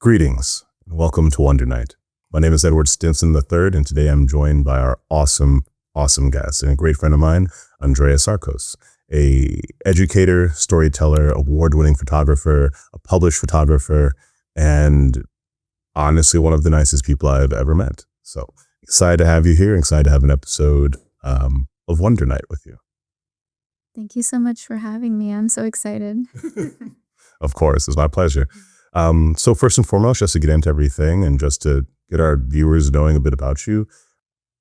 Greetings, and welcome to Wonder Night. My name is Edward Stinson III, and today I'm joined by our awesome guest and a great friend of mine, Andrea Sarcos, a educator, storyteller, award-winning photographer, a published photographer, and honestly, one of the nicest people I've ever met. So excited to have you here, excited to have an episode of Wonder Night with you. Thank you so much for having me. I'm so excited. Of course, it's my pleasure. So first and foremost, just to get into everything and just to get our viewers knowing a bit about you,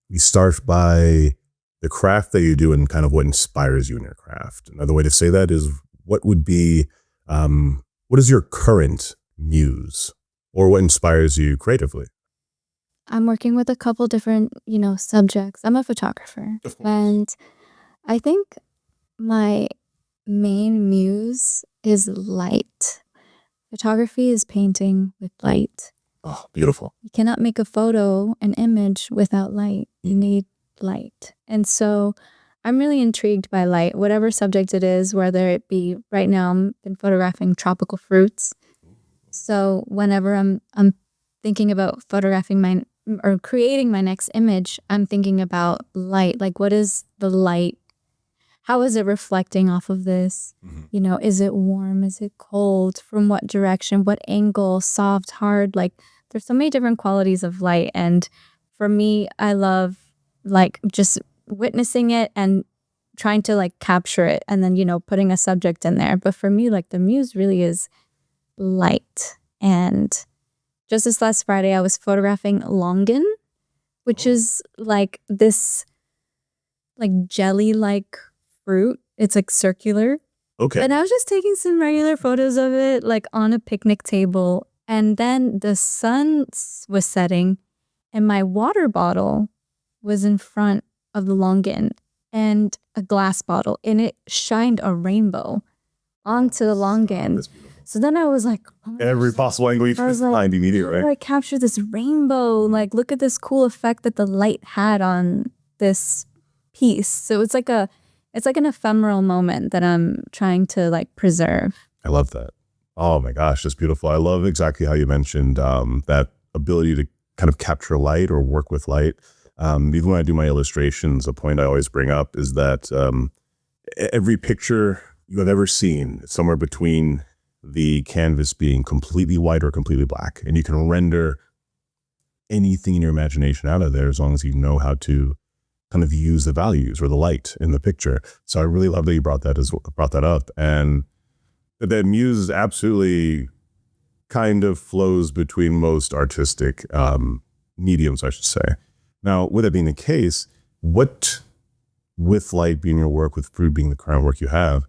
we start by the craft that you do and kind of what inspires you in your craft. Another way to say that is what is your current muse or what inspires you creatively? I'm working with a couple different, subjects. I'm a photographer. And I think my main muse is light. Photography is painting with light. Oh, beautiful. You cannot make a photo, an image without light. You need light. And so I'm really intrigued by light, whatever subject it is, whether it be right now I'm been photographing tropical fruits. So whenever I'm thinking about photographing or creating my next image, I'm thinking about light. Like, what is the light? How is it reflecting off of this? Mm-hmm. Is it warm? Is it cold? From what direction? What angle? Soft, hard? Like, there's so many different qualities of light. And for me, I love just witnessing it and trying to capture it and then, putting a subject in there. But for me, the muse really is light. And just this last Friday, I was photographing longan, which is this jelly-like fruit. It's circular. Okay. And I was just taking some regular photos of it on a picnic table. And then the sun was setting and my water bottle was in front of the longan and a glass bottle, and it shined a rainbow onto the longan. So then I was like, oh every possible angle you can find immediately, right? How do I capture this rainbow? Look at this cool effect that the light had on this piece. So it's like an ephemeral moment that I'm trying to preserve. I love that. Oh my gosh, that's beautiful. I love exactly how you mentioned that ability to kind of capture light or work with light. Even when I do my illustrations, a point I always bring up is that every picture you have ever seen is somewhere between the canvas being completely white or completely black. And you can render anything in your imagination out of there as long as you know how to kind of use the values or the light in the picture. So I really love that you brought that up. And that muse absolutely kind of flows between most artistic mediums, I should say. Now, with that being the case, what, with light being your work, with fruit being the current work you have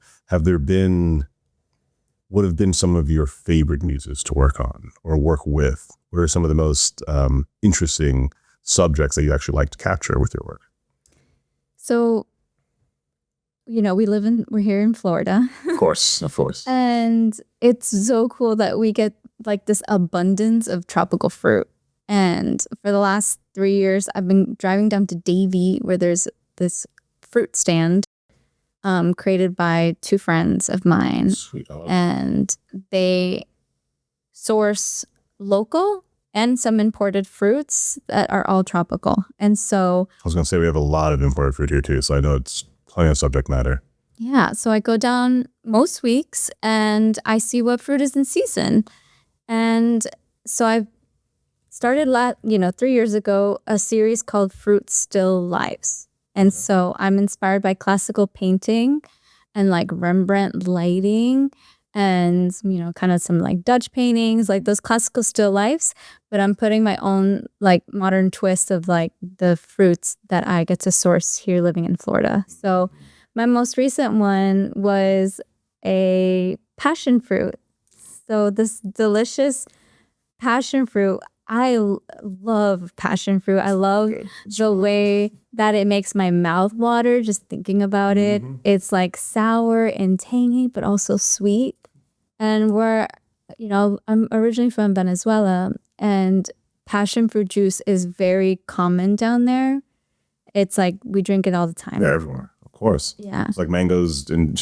what have been some of your favorite muses to work on or work with? What are some of the most interesting subjects that you actually like to capture with your work? So, we're here in Florida. Of course. And it's so cool that we get this abundance of tropical fruit. And for the last 3 years, I've been driving down to Davie, where there's this fruit stand created by two friends of mine. Sweet. And they source local and some imported fruits that are all tropical. And so I was going to say we have a lot of imported fruit here too, so I know it's plenty of subject matter. Yeah, so I go down most weeks and I see what fruit is in season. And so I've started 3 years ago a series called Fruit Still Lives. And so I'm inspired by classical painting and Rembrandt lighting and, kind of some Dutch paintings, those classical still lifes. But I'm putting my own modern twist of the fruits that I get to source here living in Florida. So my most recent one was a passion fruit. So this delicious passion fruit, I love passion fruit. I love the way that it makes my mouth water just thinking about it. Mm-hmm. It's sour and tangy, but also sweet. And I'm originally from Venezuela, and passion fruit juice is very common down there. It's we drink it all the time. Yeah, everywhere, of course. Yeah. It's like mangoes in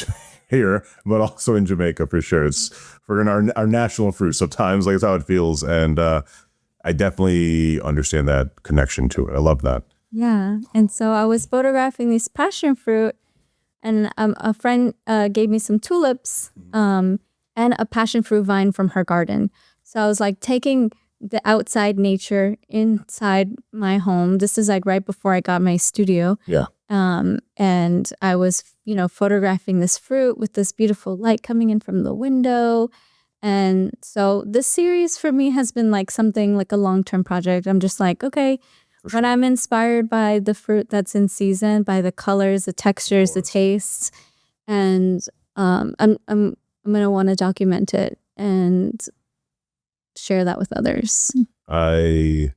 here, but also in Jamaica for sure. It's for our national fruit sometimes, like it's how it feels. And I definitely understand that connection to it. I love that. Yeah. And so I was photographing this passion fruit, and a friend gave me some tulips and a passion fruit vine from her garden. So I was like taking the outside nature inside my home. This is like right before I got my studio. Yeah. And I was, photographing this fruit with this beautiful light coming in from the window. And so this series for me has been like something like a long-term project. I'm just like, okay, when I'm inspired by the fruit that's in season, by the colors, the textures, the tastes, and I'm gonna want to document it and share that with others. I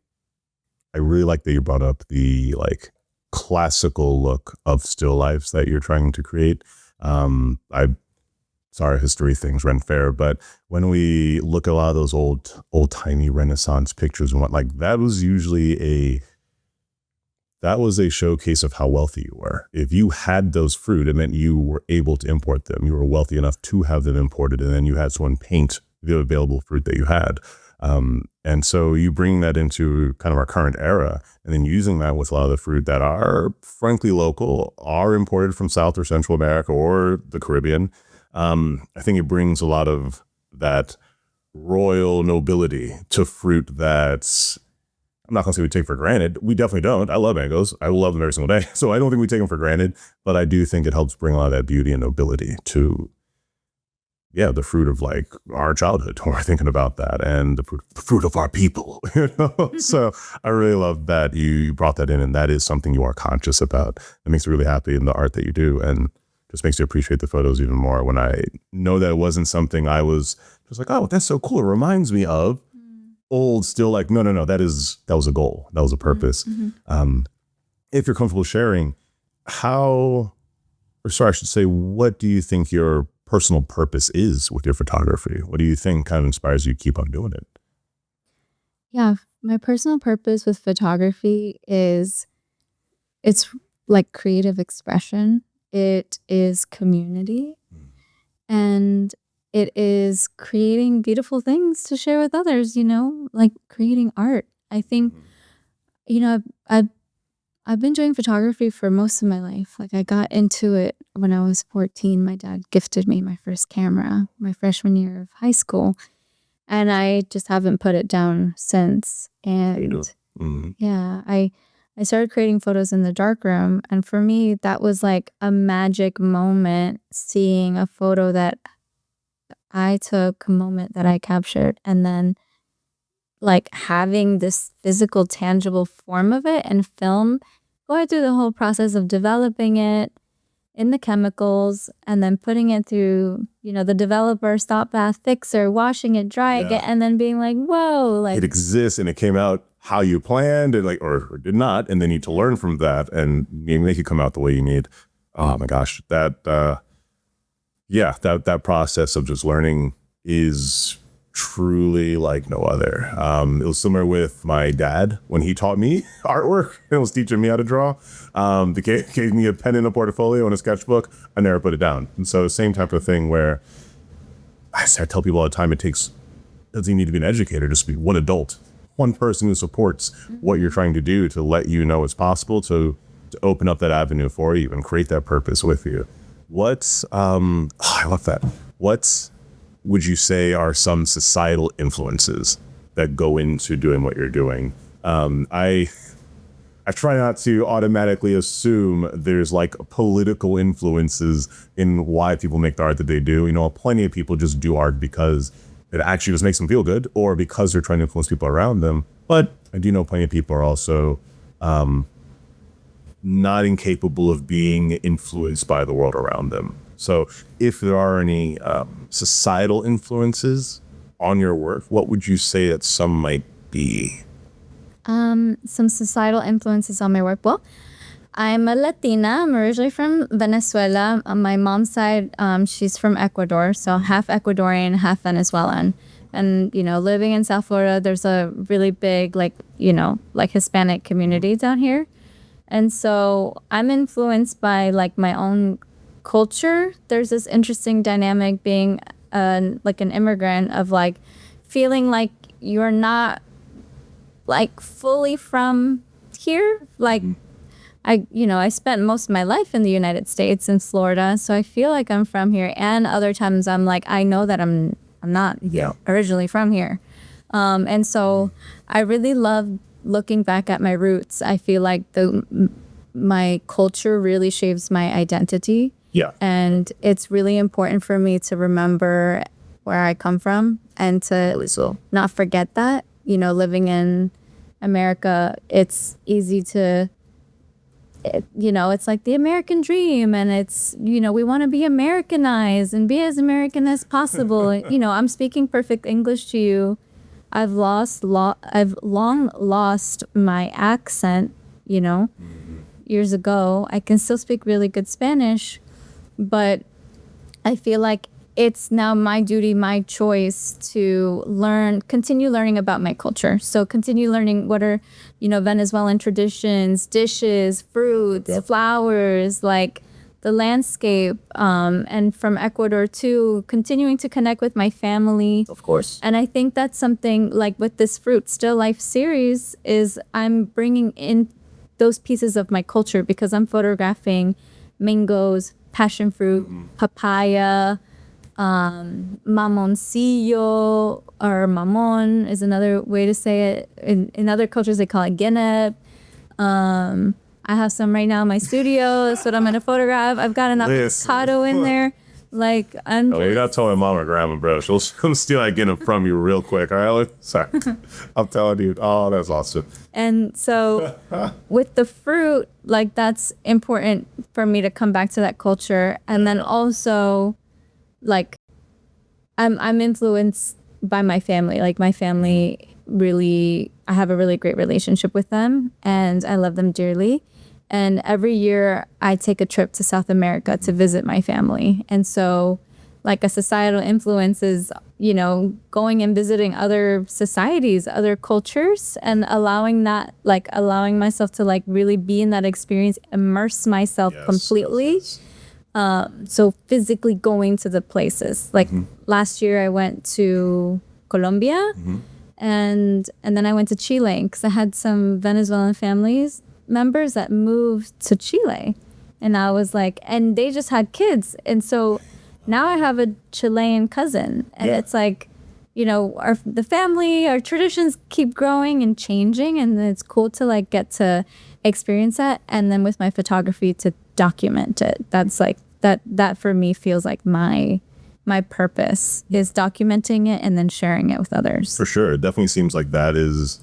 really like that you brought up the like classical look of still lifes that you're trying to create. Sorry, history things run fair, but when we look at a lot of those old timey Renaissance pictures and what, like that was usually a showcase of how wealthy you were. If you had those fruit, it meant you were able to import them. You were wealthy enough to have them imported, and then you had someone paint the available fruit that you had. And so you bring that into kind of our current era, and then using that with a lot of the fruit that are frankly local, are imported from South or Central America or the Caribbean. I think it brings a lot of that royal nobility to fruit that's, I'm not going to say we take for granted. We definitely don't. I love mangoes. I love them every single day. So I don't think we take them for granted, but I do think it helps bring a lot of that beauty and nobility to, the fruit of like our childhood, when we're thinking about that, and the fruit of our people, So I really love that you brought that in, and that is something you are conscious about. It makes me really happy in the art that you do, and just makes you appreciate the photos even more when I know that it wasn't something I was just like, oh, that's so cool. It reminds me of old still like, no, that was a goal. That was a purpose. If you're comfortable sharing, I should say, what do you think your personal purpose is with your photography? What do you think kind of inspires you to keep on doing it? Yeah, my personal purpose with photography is it's like creative expression. It is community, and it is creating beautiful things to share with others, like creating art. I think, I've been doing photography for most of my life. Like I got into it when I was 14. My dad gifted me my first camera my freshman year of high school, and I just haven't put it down since. And yeah, I started creating photos in the darkroom, and for me, that was like a magic moment, seeing a photo that I took, a moment that I captured, and then like having this physical, tangible form of it and film, going through the whole process of developing it in the chemicals and then putting it through, the developer, stop bath fixer, washing it, drying it, and then being like, whoa, like it exists and it came out how you planned and like, or did not. And then you need to learn from that and make it come out the way you need. Oh my gosh. That process of just learning is truly like no other. It was similar with my dad when he taught me artwork and was teaching me how to draw. He gave me a pen and a portfolio and a sketchbook. I never put it down. And so same type of thing where I tell people all the time, doesn't even need to be an educator, just be one adult, one person who supports what you're trying to do to let you know it's possible, to open up that avenue for you and create that purpose with you. I love that. What would you say are some societal influences that go into doing what you're doing? I try not to automatically assume there's like political influences in why people make the art that they do. Plenty of people just do art because it actually just makes them feel good or because they're trying to influence people around them. But I do know plenty of people are also not incapable of being influenced by the world around them. So if there are any societal influences on your work, what would you say that some might be? Some societal influences on my work. Well, I'm a Latina. I'm originally from Venezuela. On my mom's side, she's from Ecuador, so half Ecuadorian, half Venezuelan. And, living in South Florida, there's a really big, like Hispanic community down here. And so I'm influenced by like my own culture, there's this interesting dynamic being like an immigrant of like feeling like you're not like fully from here. Like I spent most of my life in the United States in Florida, so I feel like I'm from here. And other times I'm like, I know that I'm not originally from here. And so I really love looking back at my roots. I feel like my culture really shapes my identity. Yeah. And it's really important for me to remember where I come from and to not forget that. Living in America, it's easy to, it's like the American dream, and it's, we want to be Americanized and be as American as possible. I'm speaking perfect English to you. I've long lost my accent, years ago. I can still speak really good Spanish, but I feel like it's now my duty, my choice to continue learning about my culture. So continue learning what are, Venezuelan traditions, dishes, fruits, flowers, like the landscape, and from Ecuador too, continuing to connect with my family. Of course. And I think that's something like with this Fruit Still Life series is I'm bringing in those pieces of my culture because I'm photographing mangoes, passion fruit, papaya, mamoncillo, or mamon is another way to say it. In other cultures, they call it guinea. I have some right now in my studio. That's what I'm going to photograph. I've got an avocado in there. Like, you're not telling mom or grandma, bro. She'll steal that guinea from you real quick. All right, sorry. I'm telling you. Oh, that's awesome. And so with the fruit, like that's important for me to come back to that culture. And then also, like, I'm influenced by my family. Like my family really, I have a really great relationship with them and I love them dearly. And every year I take a trip to South America to visit my family. And so like a societal influence is, going and visiting other societies, other cultures, and allowing myself to like really be in that experience, immerse myself completely. So physically going to the places. Like last year I went to Colombia and then I went to Chile because I had some Venezuelan members that moved to Chile, and I was like, and they just had kids, and so now I have a Chilean cousin, and it's like, the family, our traditions keep growing and changing, and it's cool to like get to experience that, and then with my photography to document it. That's like that for me feels like my purpose is documenting it and then sharing it with others. For sure, it definitely seems like that is.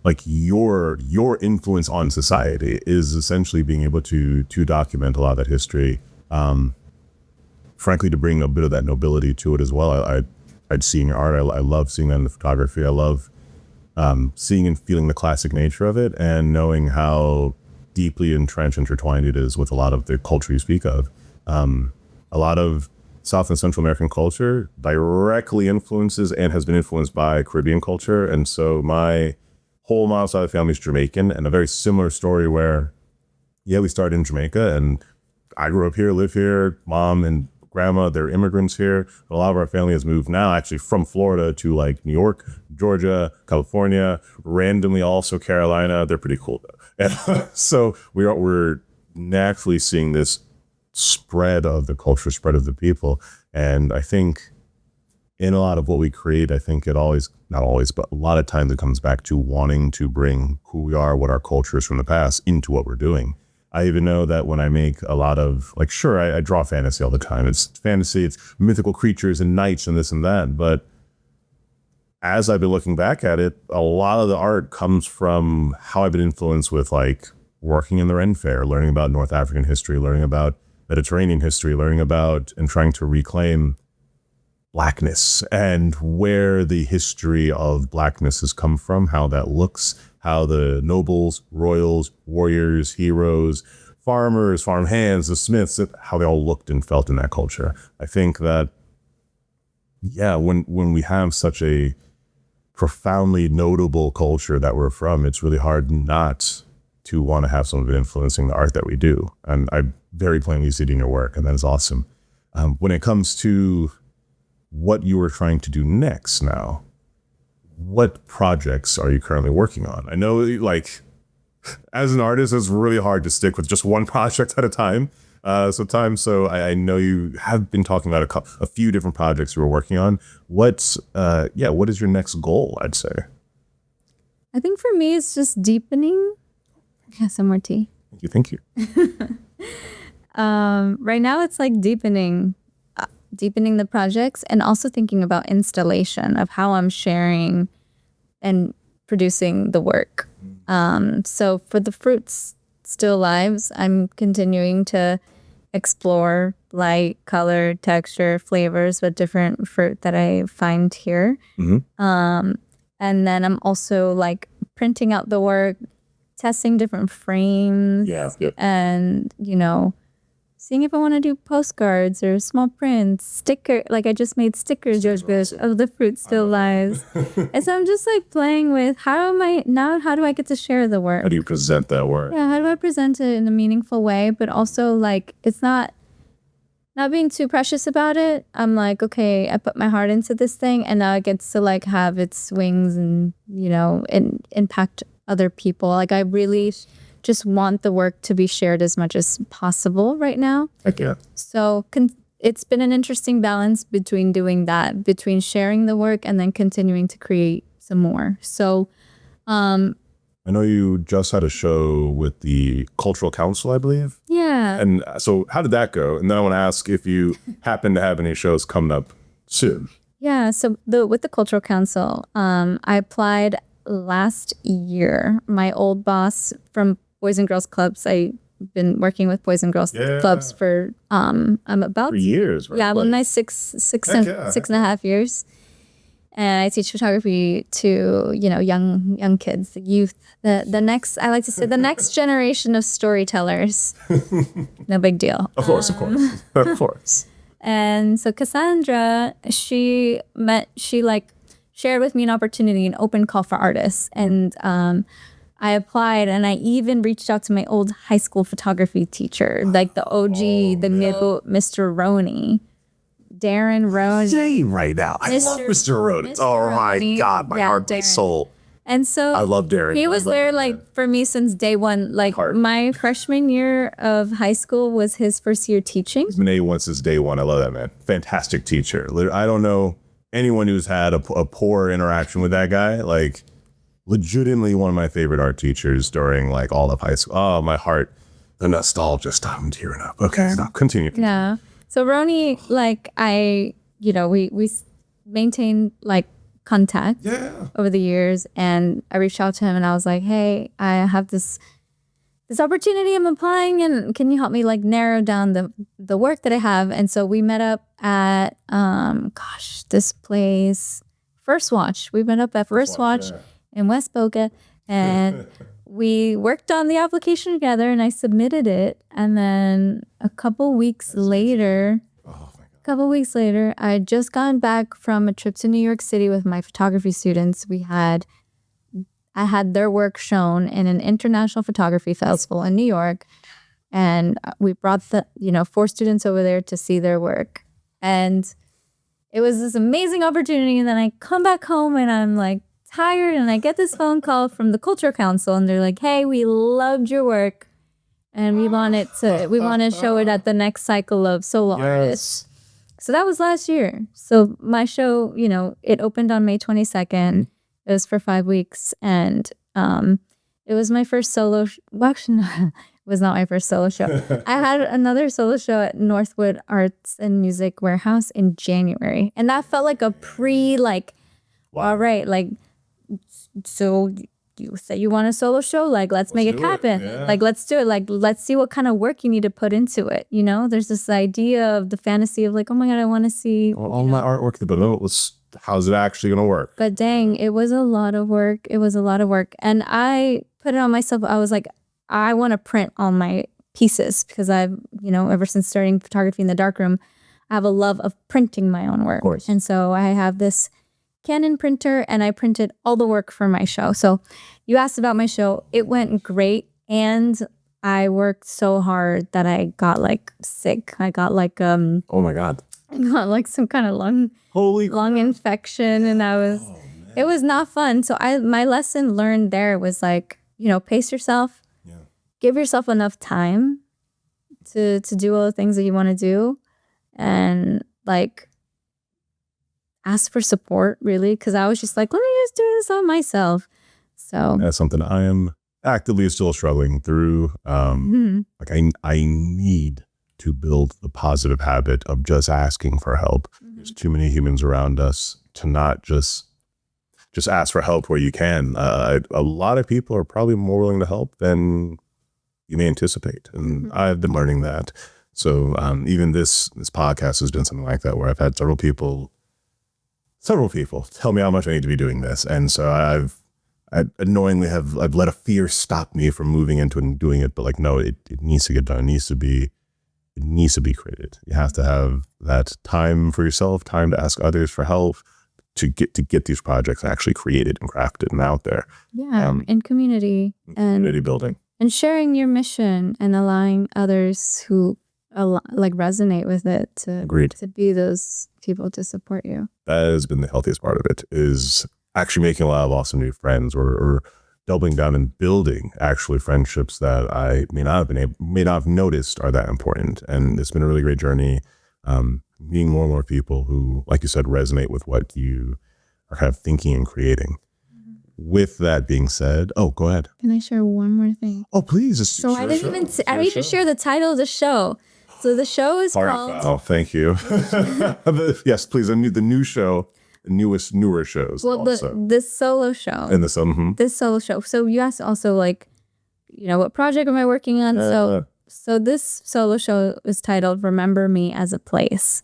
Like your influence on society is essentially being able to document a lot of that history. Frankly, to bring a bit of that nobility to it as well. I'd see in your art. I love seeing that in the photography. I love seeing and feeling the classic nature of it and knowing how deeply entrenched, intertwined it is with a lot of the culture you speak of. A lot of South and Central American culture directly influences and has been influenced by Caribbean culture. And so my whole mom's side of the family is Jamaican, and a very similar story where, we started in Jamaica, and I grew up here, live here. Mom and grandma, they're immigrants here. But a lot of our family has moved now actually from Florida to like New York, Georgia, California, randomly also Carolina. They're pretty cool though. And so we're naturally seeing this spread of the culture, spread of the people. And I think in a lot of what we create, I think it always, not always, but a lot of times it comes back to wanting to bring who we are, what our culture is from the past into what we're doing. I even know that when I make a lot of, like, sure, I draw fantasy all the time. It's fantasy, it's mythical creatures and knights and this and that. But as I've been looking back at it, a lot of the art comes from how I've been influenced with like working in the Ren Fair, learning about North African history, learning about Mediterranean history, learning about and trying to reclaim Blackness and where the history of Blackness has come from, how that looks, how the nobles, royals, warriors, heroes, farmers, farm hands, the smiths, how they all looked and felt in that culture. I think that, when we have such a profoundly notable culture that we're from, it's really hard not to want to have some of it influencing the art that we do. And I very plainly see it in your work, and that is awesome. When it comes to what you are trying to do next now, what projects are you currently working on? I know, like, as an artist, it's really hard to stick with just one project at a time. So I know you have been talking about a few different projects you were working on. What is your next goal, I'd say? I think for me, it's just deepening. Yeah, some more tea. Thank you. Right now, it's like deepening the projects and also thinking about installation of how I'm sharing and producing the work. So for the Fruits Still Lives, I'm continuing to explore light, color, texture, flavors with different fruit that I find here. And then I'm also like printing out the work, testing different frames, and seeing if I want to do postcards or small prints, sticker. Like I just made stickers of the Fruit Still Lives. And so I'm just like playing with how do I get to share the work? How do you present that work? Yeah, how do I present it in a meaningful way? But also like it's not being too precious about it. I'm like, okay, I put my heart into this thing and now it gets to like have its wings and, and impact other people. Like I really just want the work to be shared as much as possible right now. Heck yeah. So it's been an interesting balance between doing that, between sharing the work and then continuing to create some more. So I know you just had a show with the Cultural Council, I believe. Yeah. And so how did that go? And then I want to ask if you happen to have any shows coming up soon. Yeah. So with the Cultural Council, I applied last year. My old boss from Boys and Girls Clubs, I've been working with Boys and Girls Clubs for I'm about for years, right? Yeah, well, nice six and a half years. And I teach photography to, young kids, the youth, the next, I like to say, the next generation of storytellers. No big deal. Of course. Of course. And so Cassandra, she shared with me an opportunity, an open call for artists. And I applied, and I even reached out to my old high school photography teacher, like the OG, Mr. Roney. Darren Roney. Say right now. I love Mr. Roney. Oh my God, my heart, my soul. And so I love Darren. He was there for me since day one. Like my freshman year of high school was his first year teaching. He's been A1 since day one. I love that man. Fantastic teacher. I don't know anyone who's had a poor interaction with that guy. Like legitimately one of my favorite art teachers during like all of high school. Oh, my heart, the nostalgia. Stop, I'm tearing up. Okay, stop. Continue. Yeah. So Roni, we maintained like contact over the years, and I reached out to him and I was like, hey, I have this opportunity I'm applying, and can you help me like narrow down the work that I have? And so we met up at this place, First Watch. We met up at First Watch in West Boca, and we worked on the application together, and I submitted it. And then a couple weeks later, I had just gotten back from a trip to New York City with my photography students. I had their work shown in an international photography festival in New York. And we brought 4 students over there to see their work. And it was this amazing opportunity. And then I come back home and I'm like tired, and I get this phone call from the Cultural Council, and they're like, hey, we loved your work, and we want to show it at the next cycle of solo artists. So that was last year. So my show, it opened on May 22nd. It was for 5 weeks, and it was my first solo. Actually, it was not my first solo show. I had another solo show at Northwood Arts and Music Warehouse in January, and that felt like a all right, like, so you say you want a solo show, like let's make it happen. Like let's do it. Like let's see what kind of work you need to put into it. There's this idea of the fantasy of like, oh my God, I want to see all my artwork, but how's it actually gonna work? But dang, it was a lot of work. And I put it on myself. I was like, I want to print all my pieces, because I've, ever since starting photography in the darkroom, I have a love of printing my own work. Of course. And so I have this Canon printer, and I printed all the work for my show. So you asked about my show. It went great. And I worked so hard that I got like sick. I got like Oh my God. I got like some kind of lung infection, and it was not fun. So my lesson learned there was like, pace yourself. Yeah. Give yourself enough time to do all the things that you want to do, and like ask for support, really, because I was just like, let me just do this on myself. So that's something I am actively still struggling through. Like I need to build the positive habit of just asking for help. There's too many humans around us to not just ask for help where you can. A lot of people are probably more willing to help than you may anticipate, and I've been learning that. So even this podcast has been something like that, where I've had several people tell me how much I need to be doing this, and so I annoyingly I've let a fear stop me from moving into it and doing it. But like, no, it needs to get done. It needs to be created. You have to have that time for yourself, time to ask others for help to get these projects actually created and crafted and out there. Yeah, in community community building and sharing your mission and allowing others who like resonate with it to be those people to support you. That has been the healthiest part of it, is actually making a lot of awesome new friends, or doubling down and building actually friendships that I may not have noticed are that important. And it's been a really great journey, meeting more and more people who, like you said, resonate with what you are kind of thinking and creating. With that being said, go ahead. Can I share one more thing? Oh, please. So I need to share the title of the show. So the show is called... Oh, thank you. Yes, please. The new show. Newer shows. Well, this solo show. And this solo show. So you asked also, like, what project am I working on? So this solo show is titled Remember Me as a Place.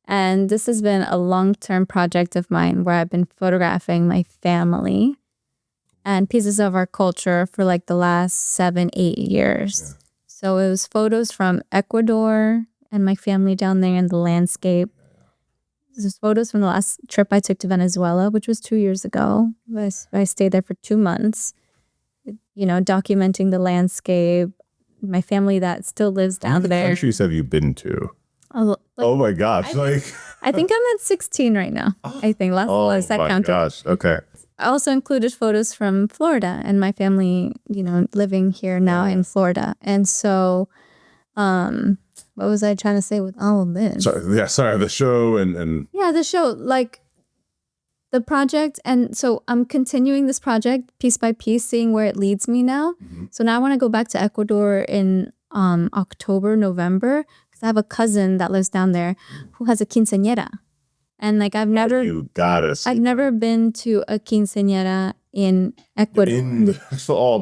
And this has been a long-term project of mine where I've been photographing my family and pieces of our culture for like the last 7-8 years. Yeah. So it was photos from Ecuador and my family down there in the landscape. There's photos from the last trip I took to Venezuela, which was 2 years ago. I stayed there for 2 months, documenting the landscape, my family that still lives down there. How many countries have you been to? Oh my gosh. I think I'm at 16 right now. I think last that counted. Oh my gosh. Okay. I also included photos from Florida and my family, living here now in Florida. And so, what was I trying to say with all of this? Sorry, the show and yeah, the show, like the project. And so I'm continuing this project piece by piece, seeing where it leads me now. So now I want to go back to Ecuador in October, November, because I have a cousin that lives down there who has a quinceañera. And like I've never been to a quinceañera in Ecuador.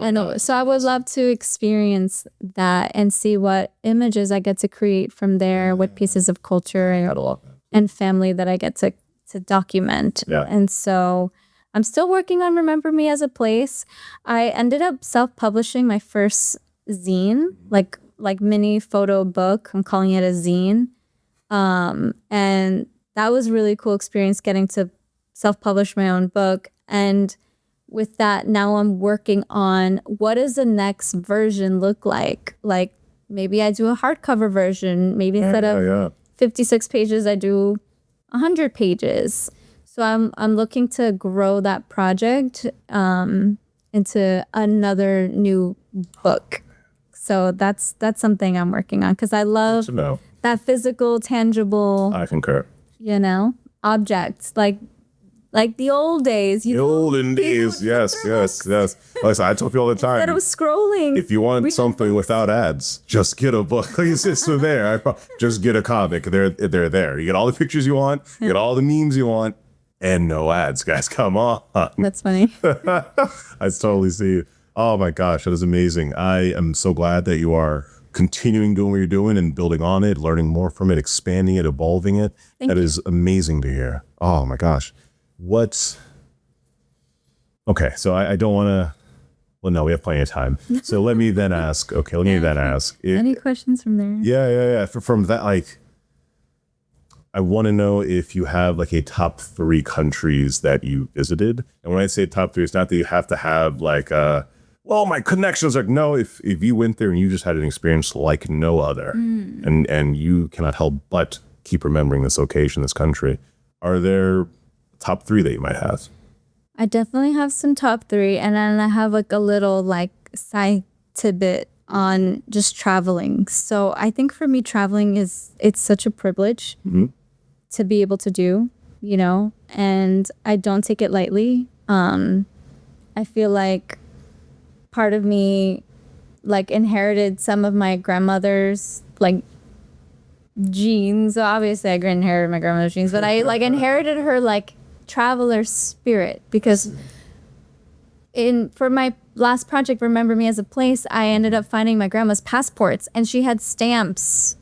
I know. So I would love to experience that and see what images I get to create from there, what pieces of culture and family that I get to document. Yeah. And so I'm still working on Remember Me as a Place. I ended up self-publishing my first zine, like mini photo book. I'm calling it a zine. And that was a really cool experience, getting to self-publish my own book. And with that, now I'm working on what does the next version look like? Like maybe I do a hardcover version. Maybe instead of 56 pages, I do 100 pages. So I'm looking to grow that project into another new book. So that's something I'm working on, because I love that physical, tangible. I concur. Objects like the old days. The olden days, yes. Like I tell people all the time. Instead of scrolling. If you want something without ads, just get a book. It's just there. Just get a comic. They're there. You get all the pictures you want. You get all the memes you want, and no ads, guys. Come on. That's funny. I totally see it. Oh my gosh, that is amazing. I am so glad that you are continuing doing what you're doing and building on it, learning more from it, expanding it, evolving it. That is amazing to hear. Oh my gosh. Okay, so I don't want to, well, no, we have plenty of time. So let me then ask, any questions from there? Yeah. From that, like, I want to know if you have like a top 3 countries that you visited. And when I say top 3, it's not that you have to have like well, my connections are no, if you went there and you just had an experience like no other, and you cannot help but keep remembering this location, this country, are there top 3 that you might have? I definitely have some top 3, and then I have like a little like side tidbit on just traveling. So I think for me, traveling it's such a privilege to be able to do, you know, and I don't take it lightly. I feel like part of me like inherited some of my grandmother's like genes. So obviously I inherited my grandmother's genes, but I like inherited her like traveler spirit, because for my last project, Remember Me as a Place, I ended up finding my grandma's passports, and she had stamps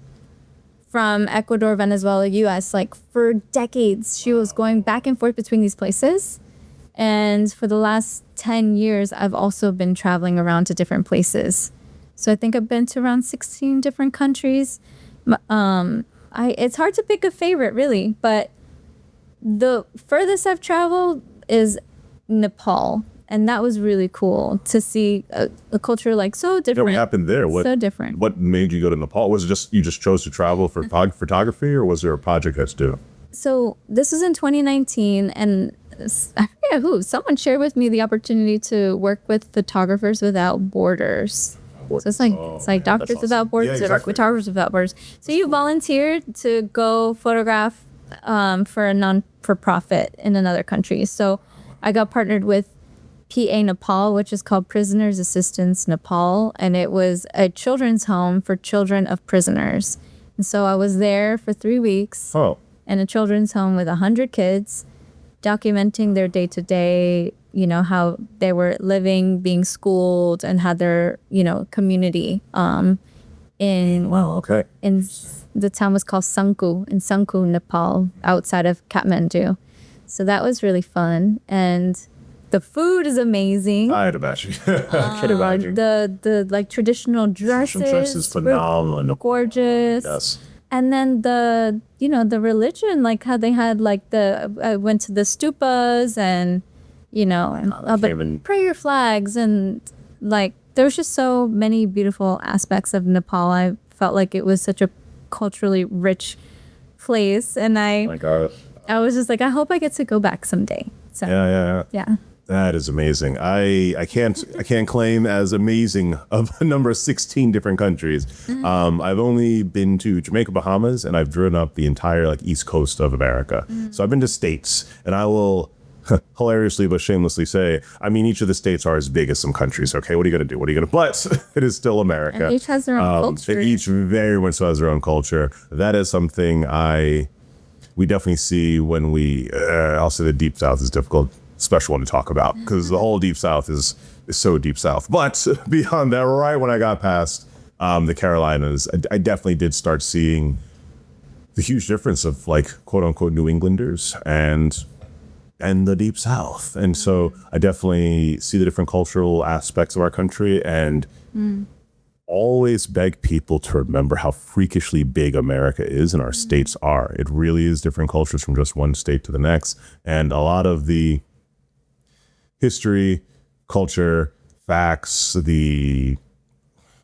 from Ecuador, Venezuela, US. Like for decades, she was going back and forth between these places. And for the last 10 years, I've also been traveling around to different places. So I think I've been to around 16 different countries. It's hard to pick a favorite, really, but the furthest I've traveled is Nepal. And that was really cool to see a culture like so different. What happened there? So different. What made you go to Nepal? Was it just you just chose to travel for photography, or was there a project that's due? So this was in 2019, and I forget who. Someone shared with me the opportunity to work with Photographers Without Borders. So it's like Doctors Without Borders, or Photographers Without Borders. So you volunteered to go photograph for a non-for-profit in another country. So I got partnered with PA Nepal, which is called Prisoners Assistance Nepal, and it was a children's home for children of prisoners. And so I was there for 3 weeks in a children's home with 100 kids, documenting their day-to-day, you know, how they were living, being schooled, and had their, you know, community in the town was called in Sangku, Nepal, outside of Kathmandu. So that was really fun, and the food is amazing. I'd imagine. I could imagine. The like traditional dresses, phenomenal, gorgeous. Yes. And then the religion, like how they had like I went to the stupas and prayer flags, and like there was just so many beautiful aspects of Nepal. I felt like it was such a culturally rich place, and I was just like, I hope I get to go back someday. So yeah. That is amazing. I can't claim as amazing of a number of 16 different countries. I've only been to Jamaica, Bahamas, and I've driven up the entire like East Coast of America. So I've been to states, and I will hilariously but shamelessly say, I mean, each of the states are as big as some countries. Okay, what are you gonna do? But it is still America. And each has their own culture. Each very much so has their own culture. That is something we definitely see when I'll say the Deep South is difficult. Special one to talk about, because the whole Deep South is so Deep South. But beyond that, right when I got past the Carolinas, I definitely did start seeing the huge difference of like quote unquote New Englanders and the Deep South. And so I definitely see the different cultural aspects of our country, and always beg people to remember how freakishly big America is and our states are. It really is different cultures from just one state to the next. And a lot of the history, culture, facts, the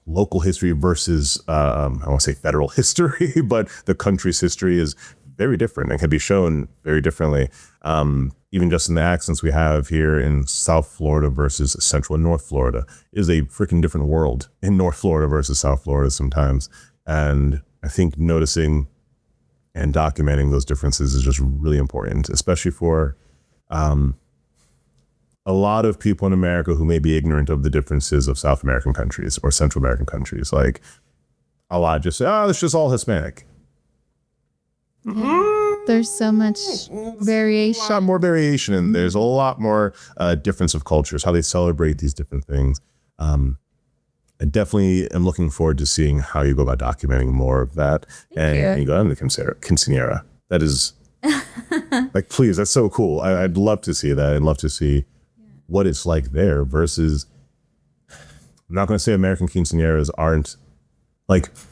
local history versus, I won't say federal history, but the country's history is very different and can be shown very differently. Even just in the accents we have here in South Florida versus Central and North Florida is a freaking different world in North Florida versus South Florida sometimes. And I think noticing and documenting those differences is just really important, especially for a lot of people in America who may be ignorant of the differences of South American countries or Central American countries. Like a lot just say, it's just all Hispanic. There's so much variation. A lot more variation, and there's a lot more difference of cultures, how they celebrate these different things. I definitely am looking forward to seeing how you go about documenting more of that. And you go on the quinceañera. That is, like, please, that's so cool. I'd love to see that. I'd love to see what it's like there versus, I'm not going to say American quinceañeras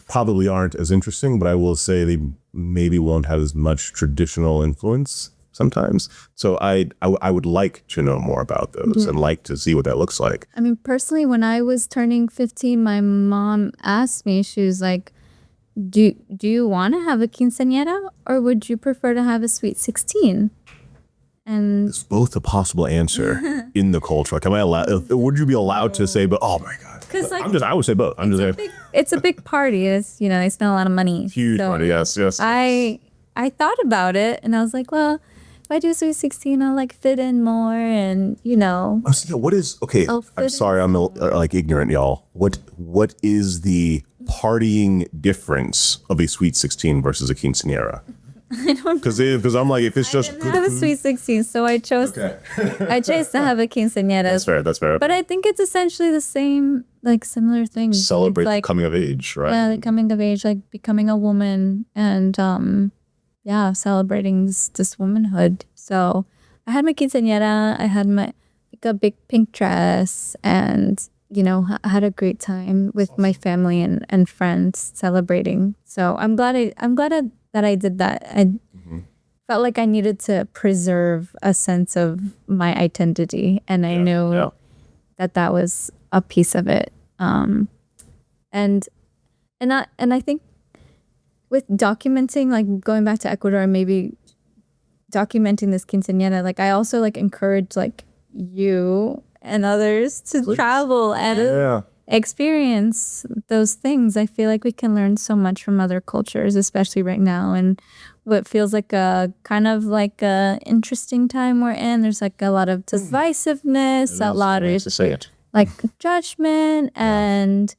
probably aren't as interesting, but I will say they maybe won't have as much traditional influence. sometimes. So I would like to know more about those and like to see what that looks like. I mean, personally, when I was turning 15, my mom asked me, she was like, do you want to have a quinceañera or would you prefer to have a sweet 16? And It's both a possible answer in the culture. Like, am I allowed? Would you be allowed to say? But oh my god, 'Cause, like, I would say both. I'm just saying, it's a big party. It's, you know, they spend a lot of money. huge So party. Yes, yes. I thought about it and I was like, well, if I do sweet 16, I'll like fit in more and, you know. I was thinking, what is okay? I'll I'm fit sorry, I'm like ignorant, y'all. What is the partying difference of a sweet 16 versus a quinceañera? I don't know. Because I'm like, if it's just I have a sweet 16, so I chose I chose to have a quinceañera. That's fair. That's fair. But I think it's essentially the same, like similar things. Celebrate It's like, coming of age, right? yeah, like coming of age, like becoming a woman and yeah, celebrating this womanhood. So I had my quinceañera, I had my like a big pink dress and you know, I had a great time with my family and friends celebrating. So I'm glad that I did that. I felt like I needed to preserve a sense of my identity, and I knew that was a piece of it. And I think with documenting, like going back to Ecuador and maybe documenting this quinceañera, like I also like encourage like you and others to travel and experience those things. I feel like we can learn so much from other cultures, especially right now, and what feels like a kind of like a interesting time we're in. There's like a lot of divisiveness, a lot of to say it. like judgment and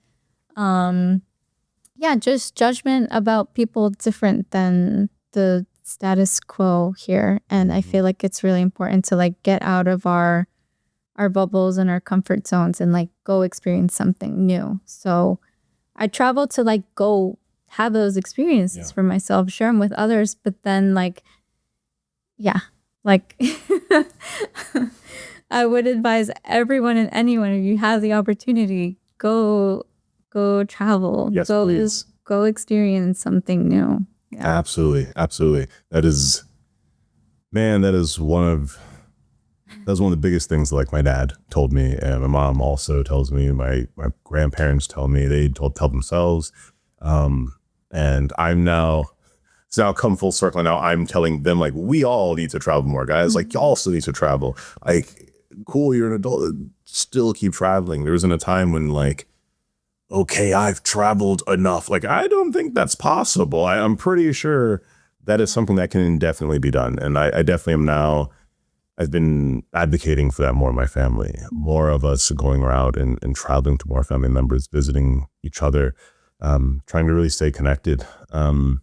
just judgment about people different than the status quo here. And I feel like it's really important to like get out of our bubbles and our comfort zones and like go experience something new. So I travel to like go have those experiences for myself, share them with others, but then like I would advise everyone and anyone, if you have the opportunity, go travel. Yes, please. Go experience something new. Yeah. Absolutely. That is one of the biggest things like my dad told me, and my mom also tells me, my grandparents tell me, they tell themselves. And it's now come full circle. Now I'm telling them like, we all need to travel more, guys. Like y'all also need to travel. Like, cool, you're an adult, still keep traveling. There wasn't a time when like, okay, I've traveled enough. Like, I don't think that's possible. I'm pretty sure that is something that can definitely be done. And I definitely am now. I've been advocating for that more in my family, more of us going around and traveling to more family members, visiting each other, trying to really stay connected. I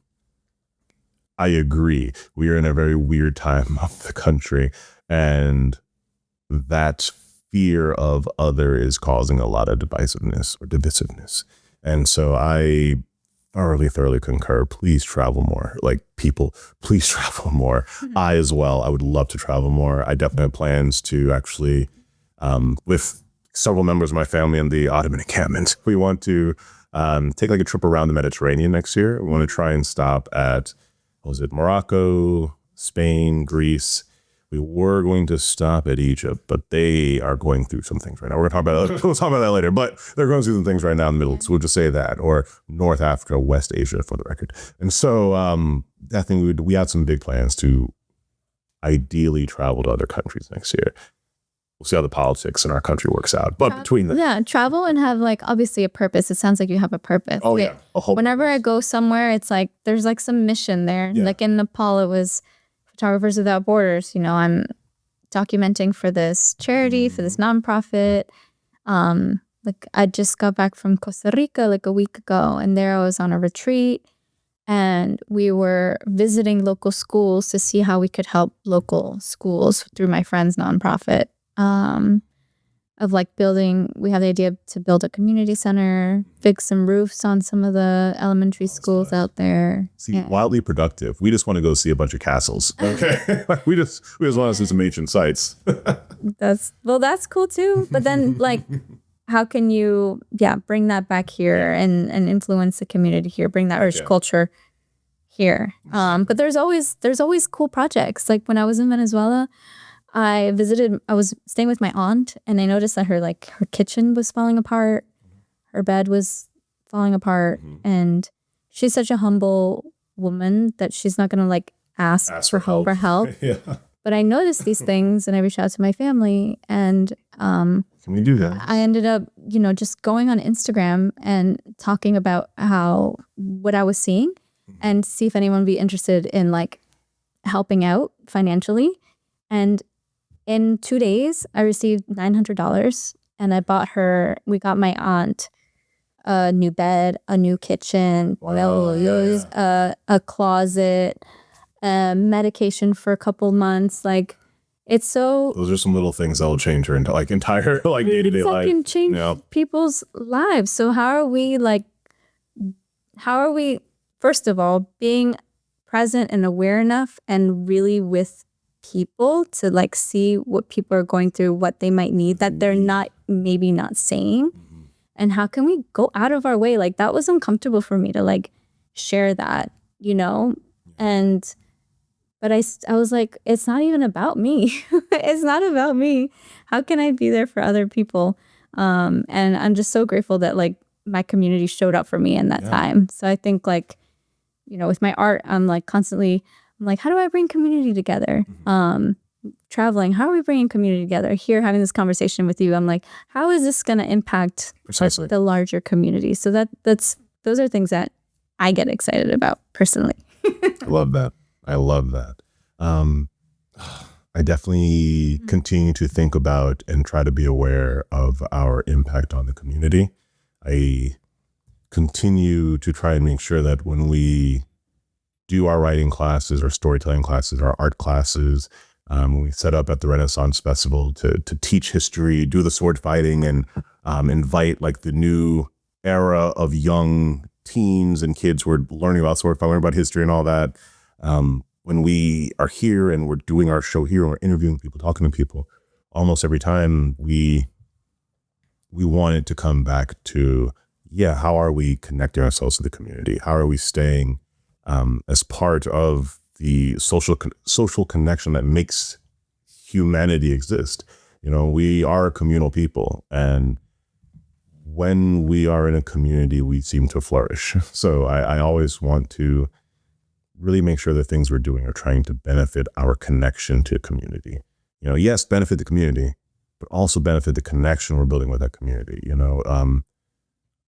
agree. We are in a very weird time of the country, and that fear of other is causing a lot of divisiveness. And so I thoroughly concur. Please travel more. Like, people, please travel more. I as well. I would love to travel more. I definitely have plans to actually, with several members of my family in the Ottoman encampment, we want to take like a trip around the Mediterranean next year. We want to try and stop at, Morocco, Spain, Greece. We were going to stop at Egypt, but they are going through some things right now. We'll talk about that later, but they're going through some things right now in the middle. So we'll just say that, or North Africa, West Asia for the record. And so I think we have some big plans to ideally travel to other countries next year. We'll see how the politics in our country works out. But between the travel and have like obviously a purpose. It sounds like you have a purpose. Oh yeah. Whenever I go somewhere, it's like there's like some mission there. Yeah. Like in Nepal, it was Photographers Without Borders. You know, I'm documenting for this charity, for this nonprofit. Like I just got back from Costa Rica like a week ago, and there I was on a retreat, and we were visiting local schools to see how we could help local schools through my friend's nonprofit. Of like building, we have the idea to build a community center, fix some roofs on some of the elementary schools out there. See, wildly productive. We just want to go see a bunch of castles. Okay. we just want to see some ancient sites. That's cool too. But then like, how can you, bring that back here and influence the community here, bring that Irish culture here. But there's always cool projects. Like when I was in Venezuela, I was staying with my aunt, and I noticed that her kitchen was falling apart, her bed was falling apart, and she's such a humble woman that she's not gonna ask for help. Yeah. But I noticed these things, and I reached out to my family, and Can we do that? I ended up, just going on Instagram and talking about what I was seeing, and see if anyone would be interested in helping out financially. And in 2 days, I received $900, and we got my aunt a new bed, a new kitchen, a closet, medication for a couple months. Those are some little things that will change her into entire day-to-day life. Can change people's lives. So how are we first of all being present and aware enough and really with people to see what people are going through, what they might need that they're maybe not saying, and how can we go out of our way? That was uncomfortable for me to share that, and but I was like, it's not even about me. It's not about me. How can I be there for other people? And I'm just so grateful that my community showed up for me in that time. So I think with my art, I'm constantly, how do I bring community together? Traveling, how are we bringing community together? Here, having this conversation with you, I'm how is this going to impact Precisely the larger community? So those are things that I get excited about personally. I love that. I definitely continue to think about and try to be aware of our impact on the community. I continue to try and make sure that when we do our writing classes, our storytelling classes, our art classes, when we set up at the Renaissance Festival to teach history, do the sword fighting, and invite the new era of young teens and kids who are learning about sword fighting, learning about history and all that. When we are here and we're doing our show here and we're interviewing people, talking to people, almost every time we want it to come back to, how are we connecting ourselves to the community? How are we staying as part of the social connection that makes humanity exist? We are a communal people, and when we are in a community, we seem to flourish. So I always want to really make sure the things we're doing are trying to benefit our connection to community. Yes, benefit the community, but also benefit the connection we're building with that community.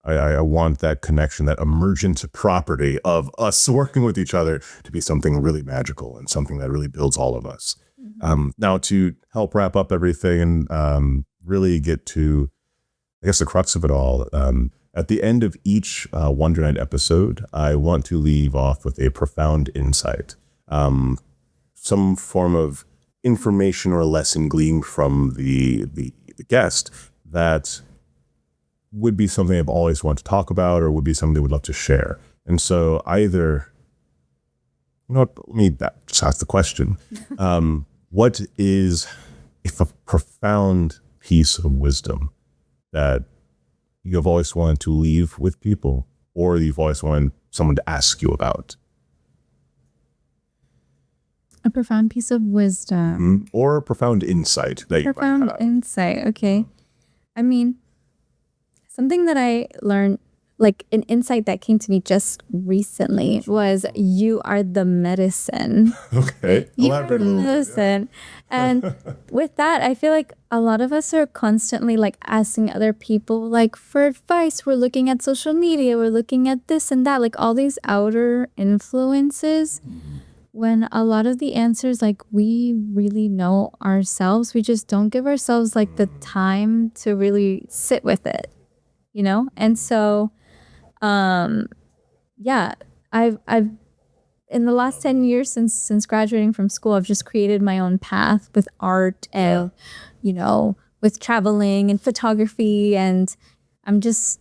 I want that connection, that emergent property of us working with each other, to be something really magical and something that really builds all of us. Now, to help wrap up everything and really get to, I guess, the crux of it all, at the end of each Wonder Night episode, I want to leave off with a profound insight, some form of information or lesson gleaned from the guest that would be something I've always wanted to talk about, or would be something they would love to share. And so either, let me just ask the question. What is a profound piece of wisdom that you have always wanted to leave with people, or you've always wanted someone to ask you about? A profound piece of wisdom. Or a profound insight that you might have. Profound insight, okay. I mean, something that I learned, an insight that came to me just recently, was you are the medicine. Okay. You are the medicine. And with that, I feel like a lot of us are constantly asking other people for advice. We're looking at social media, we're looking at this and that, all these outer influences, when a lot of the answers we really know ourselves. We just don't give ourselves the time to really sit with it, and so I've in the last 10 years since graduating from school, I've just created my own path with art and with traveling and photography, and I'm just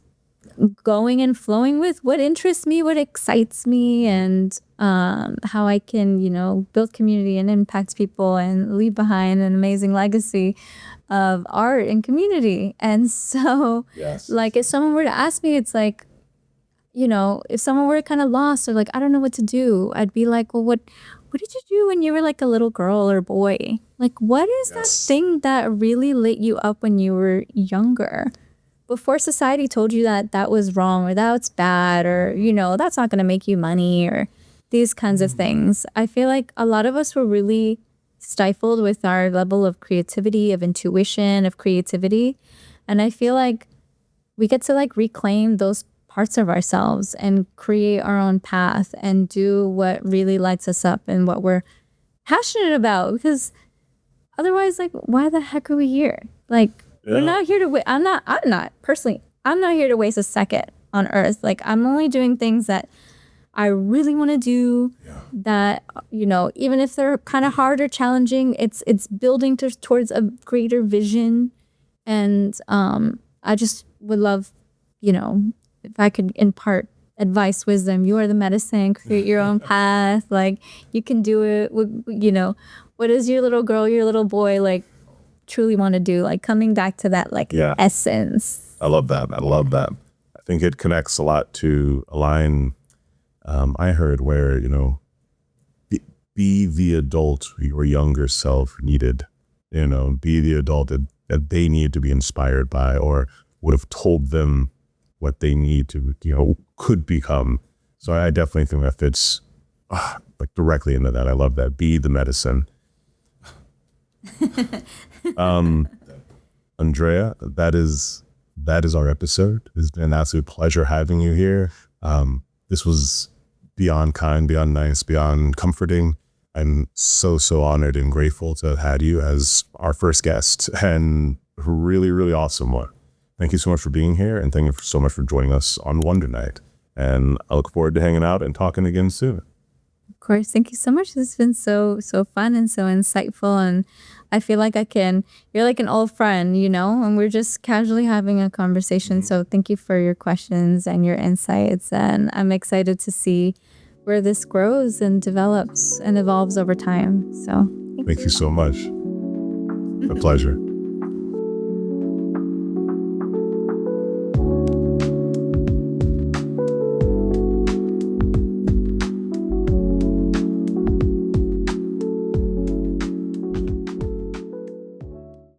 going and flowing with what interests me, what excites me, and how I can build community and impact people and leave behind an amazing legacy of art and community. And so yes. if someone were to ask me, it's if someone were kind of lost or like, I don't know what to do, I'd be like, well, what did you do when you were like a little girl or boy? Like, what is that thing that really lit you up when you were younger? Before society told you that that was wrong or that's bad or, that's not going to make you money or these kinds of things. I feel like a lot of us were really stifled with our level of creativity, of intuition, of creativity. And I feel like we get to like reclaim those parts of ourselves and create our own path and do what really lights us up and what we're passionate about, because otherwise, like, why the heck are we here? Like, we're not here to I'm not here to waste a second on earth. Like, I'm only doing things that I really want to do, that, even if they're kind of hard or challenging, it's building towards a greater vision. And I just would love, if I could impart advice, wisdom. You are the medicine. Create your own path. Like, you can do it. What does your little girl, your little boy, like, truly want to do? Like, coming back to that, like, essence. I love that. I think it connects a lot to a line I heard where, be the adult your younger self needed. Be the adult that they need to be inspired by, or would have told them what they need to, could become. So I definitely think that fits like directly into that. I love that. Be the medicine. Andrea, that is our episode. It's been an absolute pleasure having you here. This was beyond kind, beyond nice, beyond comforting. I'm so honored and grateful to have had you as our first guest, and a really, really awesome one. Thank you so much for being here, and thank you so much for joining us on Wonder Night. And I look forward to hanging out and talking again soon. Of course. Thank you so much. This has been so fun and so insightful. And I feel like you're like an old friend, and we're just casually having a conversation. So thank you for your questions and your insights. And I'm excited to see where this grows and develops and evolves over time. So thank you so much. A pleasure.